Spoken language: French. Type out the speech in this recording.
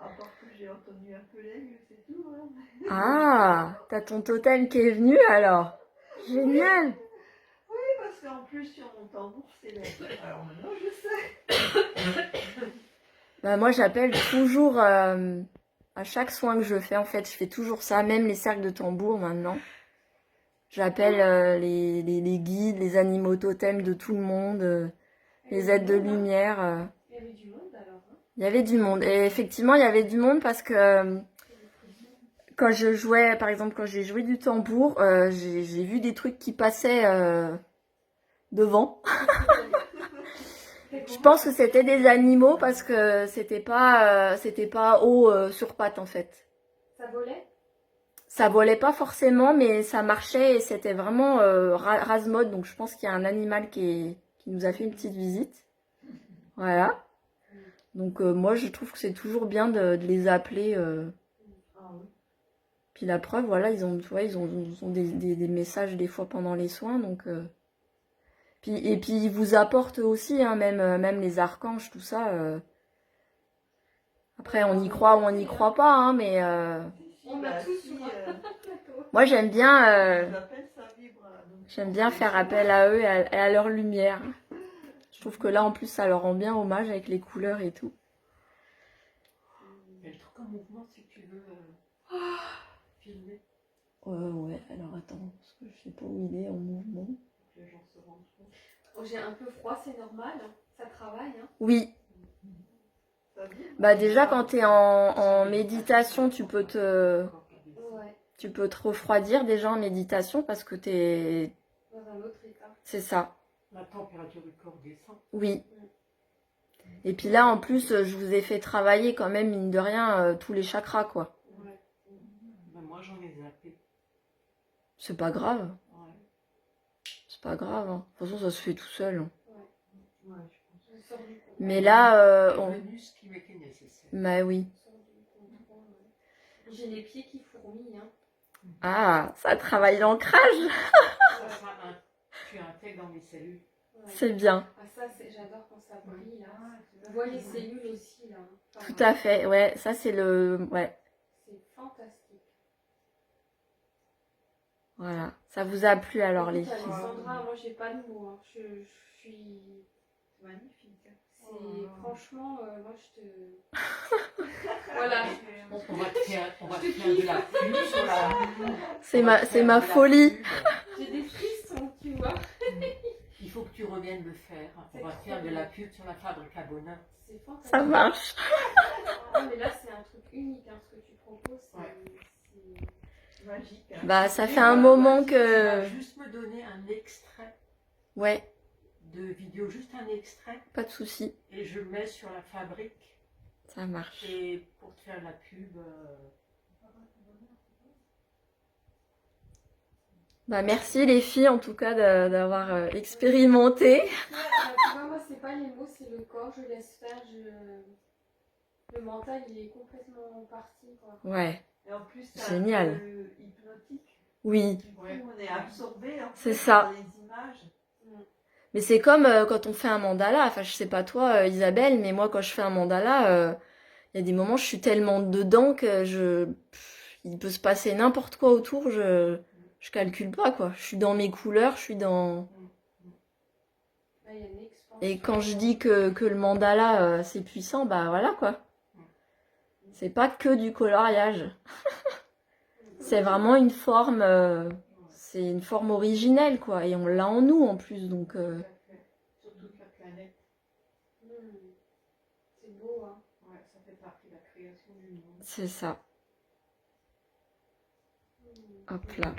À part que j'ai entendu un peu l'aigle, c'est tout. Hein. Ah, t'as ton totem qui est venu alors. Génial. Oui, parce qu'en plus, sur mon tambour, c'est l'aigle. Alors maintenant, je sais. Bah moi j'appelle toujours à chaque soin que je fais en fait, je fais toujours ça, même les cercles de tambour maintenant. J'appelle les guides, les animaux totems de tout le monde, les êtres de lumière. Il y avait du monde alors. Hein. Il y avait du monde. Et effectivement, il y avait du monde parce que quand je jouais, par exemple, quand j'ai joué du tambour, j'ai vu des trucs qui passaient devant. Je pense que c'était des animaux parce que c'était pas haut sur pattes en fait. Ça volait? Ça volait pas forcément, mais ça marchait et c'était vraiment rase-mode. Donc je pense qu'il y a un animal qui nous a fait une petite visite. Voilà. Donc moi je trouve que c'est toujours bien de les appeler. Ah oui. Puis la preuve, voilà, ils ont des messages des fois pendant les soins. Donc, et puis ils vous apportent aussi, hein, même les archanges, tout ça. Après, on y croit ou on n'y croit pas, hein, mais On a tous moi j'aime bien, Ça vibre. Donc, j'aime bien faire appel à eux et à leur lumière. Je trouve que là, en plus, ça leur rend bien hommage avec les couleurs et tout. Il y a le truc en mouvement si tu veux filmer. Ouais, alors attends, parce que je sais pas où il est en mouvement. Les gens se rendent compte. Oh, j'ai un peu froid, c'est normal. Ça travaille. Hein. Oui, ça vibre. bah déjà quand t'es en méditation, tu peux te refroidir déjà en méditation parce que t'es... Dans un autre état. C'est ça, La température du corps descend. oui. Et puis là, en plus, je vous ai fait travailler quand même, mine de rien, tous les chakras, quoi. Ouais. Ben, moi, j'en ai zappé. C'est pas grave, Ouais. c'est pas grave. Hein. De toute façon, ça se fait tout seul. Hein. Ouais, je pense. On sort du contrôle. Mais là, C'est venu ce qui m'était nécessaire. bah oui. On sort du contrôle, ouais. J'ai les pieds qui fourmillent. Hein. Ah, ça travaille l'ancrage. Tu intègres dans mes cellules. Ouais. C'est bien. Ah, ça, j'adore quand ça brille. Là. On voit les cellules aussi. Là. Enfin, Tout à fait, ouais. Ça, c'est le... Ouais, c'est fantastique. voilà. Ça vous a plu alors, les Écoute, filles? Alexandra, moi, j'ai pas de mots. Hein. Je suis... Magnifique. C'est franchement, moi je te. Voilà. On va te faire de la pub sur la. C'est ma folie. J'ai des frissons, tu vois. Il faut que tu reviennes le faire. On va te faire de la pub sur la fabrique à bonheur. C'est fantastique. Ça marche. Ah, mais là, c'est un truc unique, hein, ce que tu proposes. C'est Magique. Hein. Bah, ça fait un moment Tu vas que... juste me donner un extrait Ouais, de vidéo, juste un extrait, pas de souci. et je le mets sur la fabrique. Ça marche. Et pour te faire la pub. Bah, merci les filles en tout cas d'avoir expérimenté. tu vois, moi, c'est pas les mots, c'est le corps. Je laisse faire. Le mental, il est complètement parti. Quoi. Ouais, Et en plus, c'est génial. un peu hypnotique. Oui, Du coup, on est absorbé en c'est fait, ça. par les images. Mais c'est comme quand on fait un mandala. Enfin, je sais pas toi, Isabelle, mais moi, quand je fais un mandala, il y a des moments, je suis tellement dedans que il peut se passer n'importe quoi autour. Je calcule pas, quoi. Je suis dans mes couleurs, je suis dans... Là, il y a une expansion. Et quand je dis que le mandala, c'est puissant, bah voilà, quoi. C'est pas que du coloriage. C'est vraiment une forme... c'est une forme originelle, quoi. Et on l'a en nous, en plus, donc... Sur toute la planète. C'est beau, hein. Ouais, ça fait partie de la création du monde. C'est ça. Hop là.